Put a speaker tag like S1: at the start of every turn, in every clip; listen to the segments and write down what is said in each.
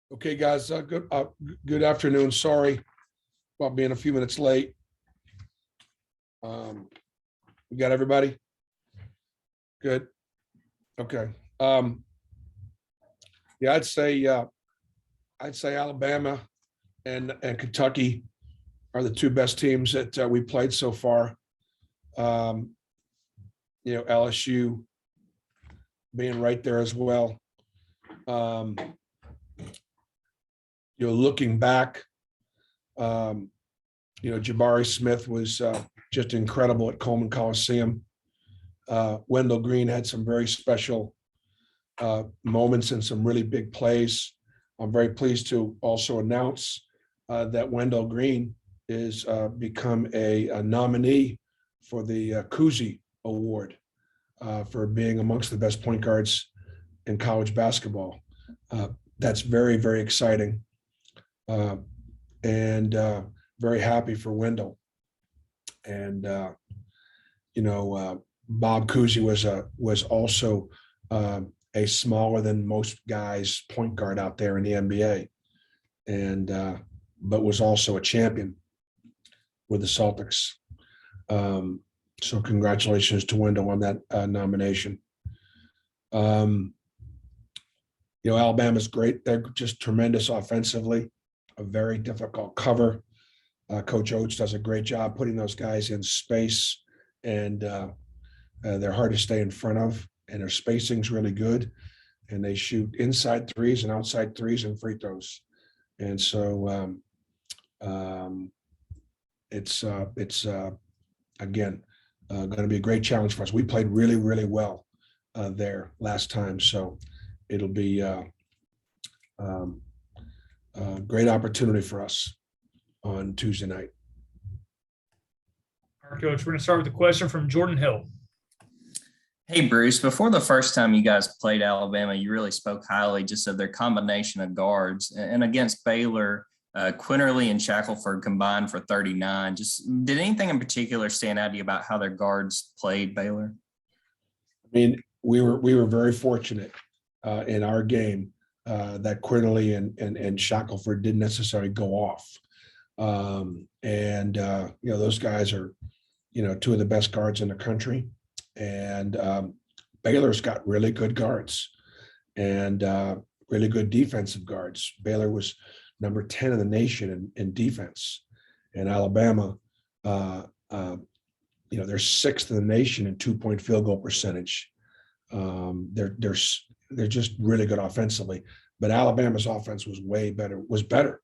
S1: Okay, guys, good afternoon. Sorry about being a few minutes late. We got everybody? Good. Okay. Yeah, I'd say Alabama and Kentucky are the two best teams that we played so far. Um, LSU being right there as well. Um, looking back, Jabari Smith was just incredible at Coleman Coliseum. Wendell Green had some very special moments and some really big plays. I'm very pleased to also announce that Wendell Green is become a nominee for the Cousy Award for being amongst the best point guards in college basketball. That's very, very exciting. And very happy for Wendell. And Bob Cousy was also a smaller than most guys point guard out there in the NBA, and but was also a champion with the Celtics. So congratulations to Wendell on that nomination. Alabama's great. They're just tremendous offensively. A very difficult cover. Coach Oates does a great job putting those guys in space, and they're hard to stay in front of, and their spacing's really good, and they shoot inside threes and outside threes and free throws. And so it's again going to be a great challenge for us. We played really, really well there last time, so it'll be a great opportunity for us on Tuesday night.
S2: All right, Coach, we're going to start with a question from Jordan Hill.
S3: Hey, Bruce, before the first time you guys played Alabama, you really spoke highly just of their combination of guards. And against Baylor, Quinterly and Shackelford combined for 39. Just did anything in particular stand out to you about how their guards played Baylor?
S1: I mean, we were very fortunate in our game that Quinterly and Shackelford didn't necessarily go off. Those guys are, two of the best guards in the country. And Baylor's got really good guards and really good defensive guards. Baylor was number 10 in the nation in defense, and Alabama, they're sixth in the nation in 2-point field goal percentage. They're just really good offensively, but Alabama's offense was better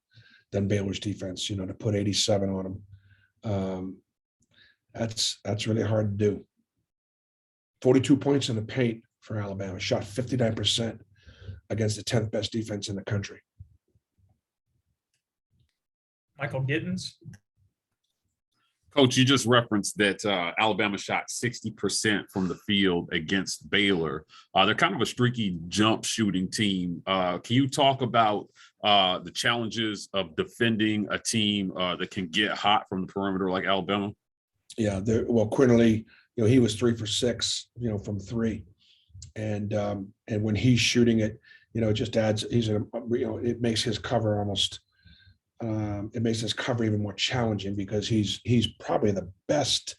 S1: than Baylor's defense. To put 87 on them, that's really hard to do. 42 points in the paint for Alabama, shot 59% against the 10th best defense in the country.
S2: Michael Gittins.
S4: Coach, you just referenced that Alabama shot 60% from the field against Baylor. They're kind of a streaky jump shooting team. Can you talk about the challenges of defending a team that can get hot from the perimeter like Alabama?
S1: Yeah, Quinterly, he was 3 for 6, from 3, and when he's shooting it, it just adds. It makes his cover almost. It makes his cover even more challenging because he's probably the best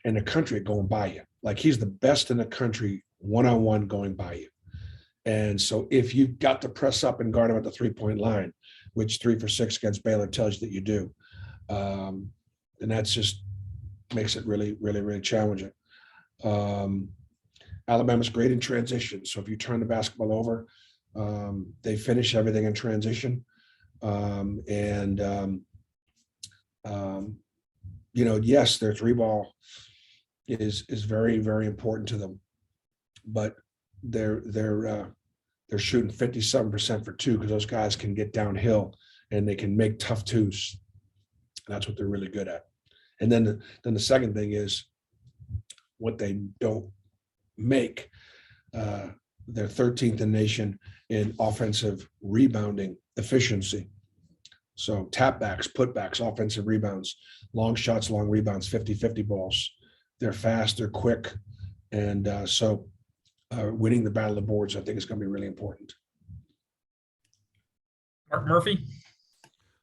S1: in the country at going by you. Like, he's the best in the country one-on-one going by you. And so if you've got to press up and guard him at the 3-point line, which 3 for 6 against Baylor tells you that you do, and that's just makes it really, really, really challenging. Alabama's great in transition. So if you turn the basketball over, they finish everything in transition. Yes, their 3-ball is very, very important to them, but they're shooting 57% for 2 because those guys can get downhill and they can make tough 2s. That's what they're really good at. And then the second thing is what they don't make. They're 13th in the nation in offensive rebounding efficiency. So tapbacks, putbacks, offensive rebounds, long shots, long rebounds, 50-50 balls. They're fast, they're quick. And so winning the battle of the boards, I think, is going to be really important.
S2: Mark Murphy.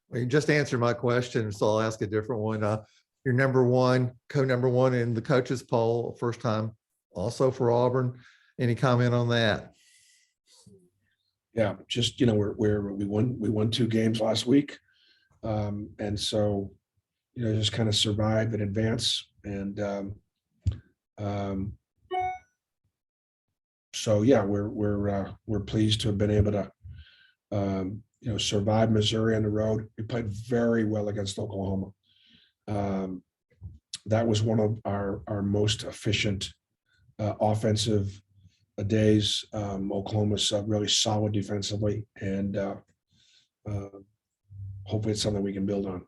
S5: Well, you just answered my question, so I'll ask a different one. You're number one, co-number one in the coaches poll, first time also for Auburn. Any comment on that?
S1: Yeah, just, we won 2 games last week. And so, just kind of survive and advance. And so, yeah, we're pleased to have been able to, survive Missouri on the road. We played very well against Oklahoma. That was one of our most efficient offensive days. Oklahoma's really solid defensively, and hopefully it's something we can build on.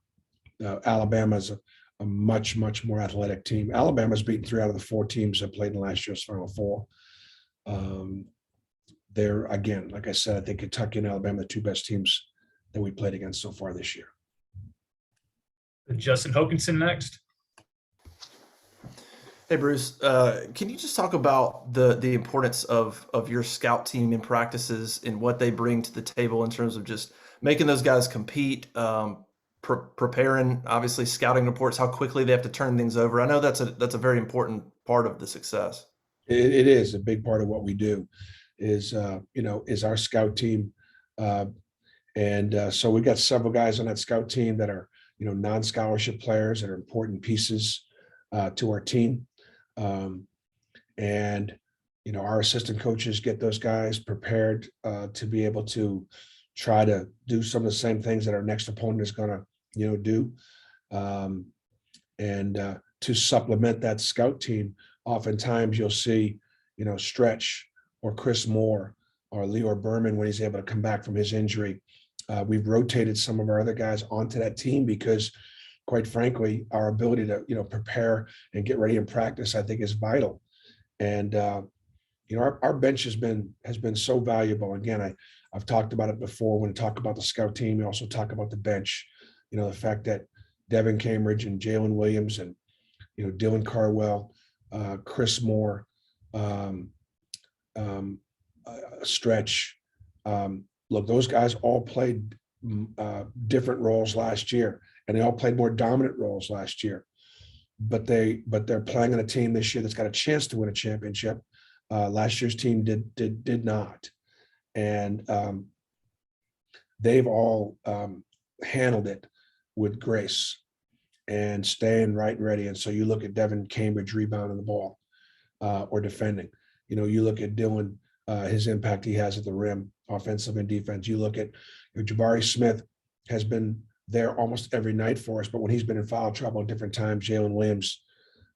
S1: Alabama's a much more athletic team. Alabama's beaten 3 out of the 4 teams that played in last year's Final Four. They're, again, like I said, I think Kentucky and Alabama are the 2 best teams that we played against so far this year.
S2: Justin Hokanson next.
S6: Hey, Bruce, can you just talk about the importance of your scout team in practices and what they bring to the table in terms of just making those guys compete, preparing, obviously scouting reports, how quickly they have to turn things over? I know that's a very important part of the success.
S1: It is a big part of what we do is our scout team. So we got several guys on that scout team that are, non-scholarship players that are important pieces to our team. Our assistant coaches get those guys prepared to be able to try to do some of the same things that our next opponent is going to, do. To supplement that scout team, oftentimes you'll see, Stretch or Chris Moore or Leor Berman when he's able to come back from his injury. We've rotated some of our other guys onto that team because, quite frankly, our ability to, prepare and get ready in practice, I think, is vital. And our bench has been so valuable. Again, I've talked about it before. When we talk about the scout team, we also talk about the bench. The fact that Devin Cambridge and Jalen Williams and Dylan Carwell, Chris Moore, Stretch. Look, those guys all played different roles last year, and they all played more dominant roles last year. But they're playing on a team this year that's got a chance to win a championship. Last year's team did not, and they've all handled it with grace and staying right and ready. And so you look at Devin Cambridge rebounding the ball or defending. You look at Dylan, his impact he has at the rim, offensive and defense. You look at Jabari Smith has been there almost every night for us, but when he's been in foul trouble at different times, Jalen Williams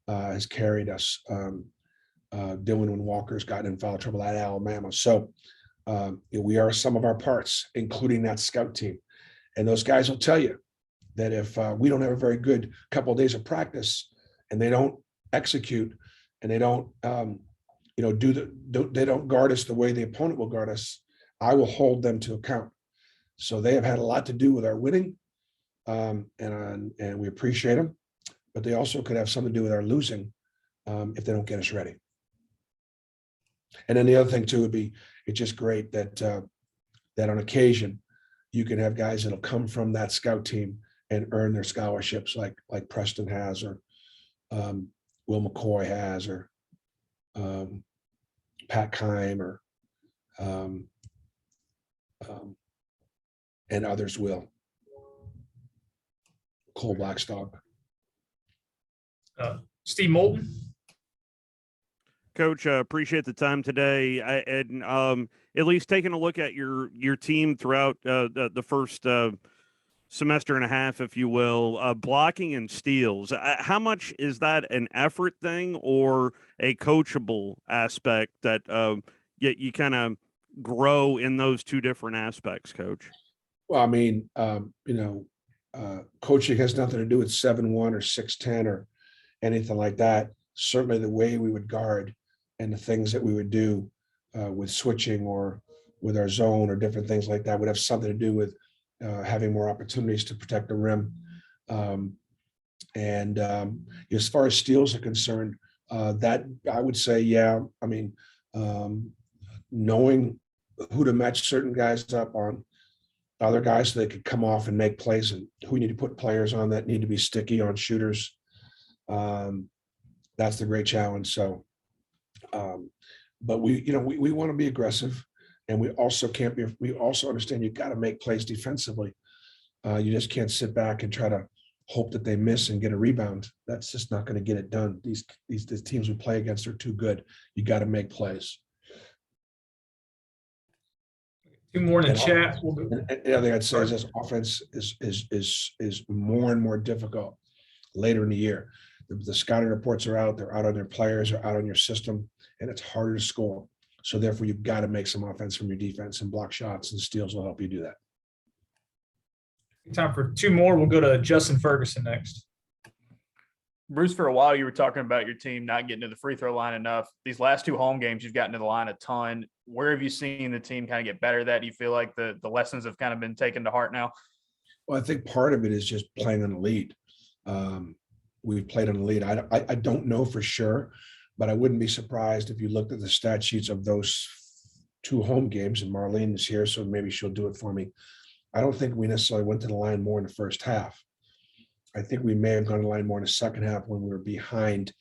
S1: has carried us. Dylan when Walker's gotten in foul trouble at Alabama. So we are some of our parts, including that scout team. And those guys will tell you that if we don't have a very good couple of days of practice and they don't execute and they don't, they don't guard us the way the opponent will guard us, I will hold them to account. So they have had a lot to do with our winning, and we appreciate them, but they also could have something to do with our losing if they don't get us ready. And then the other thing too would be, it's just great that on occasion you can have guys that'll come from that scout team and earn their scholarships, like Preston has, or Will McCoy has, or Pat Kime, or and others will. Cole Blackstock.
S2: Steve Moulton.
S7: Coach, appreciate the time today, and at least taking a look at your team throughout the first semester and a half, if you will, blocking and steals. How much is that an effort thing or a coachable aspect that you kind of grow in those two different aspects, Coach?
S1: Well, I mean, coaching has nothing to do with 7'1" or 6'10" or anything like that. Certainly the way we would guard and the things that we would do with switching or with our zone or different things like that would have something to do with having more opportunities to protect the rim. As far as steals are concerned, that I would say, yeah, I mean, knowing who to match certain guys up on, other guys so they could come off and make plays, and who need to put players on that need to be sticky on shooters. That's the great challenge. So, but we want to be aggressive, and we also understand you've got to make plays defensively. You just can't sit back and try to hope that they miss and get a rebound. That's just not going to get it done. These teams we play against are too good. You got to make plays.
S2: Two more in the
S1: And
S2: chat. We'll go.
S1: And the other thing I'd say is this offense is more and more difficult later in the year. The scouting reports are out, they're out on their players, are out on your system, and it's harder to score. So therefore, you've got to make some offense from your defense, and block shots and steals will help you do that.
S2: Time for two more. We'll go to Justin Ferguson next.
S8: Bruce, for a while, you were talking about your team not getting to the free throw line enough. These last two home games, you've gotten to the line a ton. Where have you seen the team kind of get better at that? Do you feel like the lessons have kind of been taken to heart now?
S1: Well, I think part of it is just playing on the lead. We've played on the lead. I don't know for sure, but I wouldn't be surprised if you looked at the stat sheets of those two home games, and Marlene is here, so maybe she'll do it for me. I don't think we necessarily went to the line more in the first half. I think we may have gone to the line more in the second half when we were behind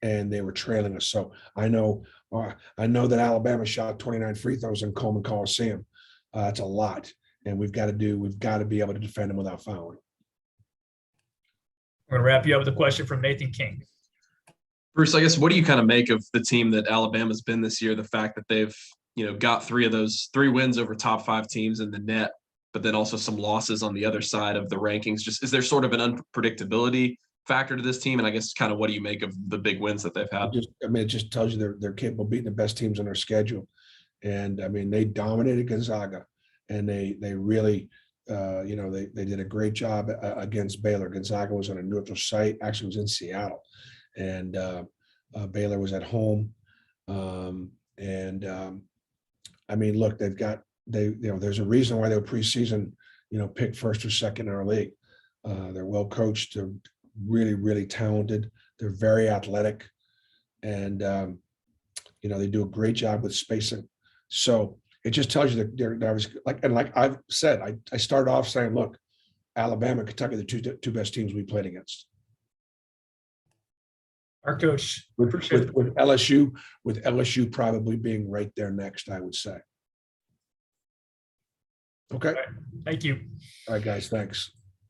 S1: and they were trailing us. So I know that Alabama shot 29 free throws in Coleman Coliseum. That's a lot, and we've got to be able to defend them without fouling.
S2: We're going to wrap you up with a question from Nathan King.
S9: Bruce, I guess, what do you kind of make of the team that Alabama's been this year? The fact that they've, got three wins over top 5 teams in the net, but then also some losses on the other side of the rankings. Just, is there sort of an unpredictability factor to this team? And I guess kind of what do you make of the big wins that they've had?
S1: It just tells you they're capable of beating the best teams on their schedule. And I mean, they dominated Gonzaga, and they really, they did a great job against Baylor. Gonzaga was on a neutral site, actually was in Seattle, and Baylor was at home. I mean, look, there's a reason why they were preseason, picked first or second in our league. They're well coached. They're really, really talented. They're very athletic, and they do a great job with spacing. So it just tells you that they're like I've said, I started off saying, look, Alabama, Kentucky, the two best teams we played against.
S2: Our coach,
S1: with LSU probably being right there next, I would say. Okay.
S2: Thank you.
S1: All right, guys. Thanks.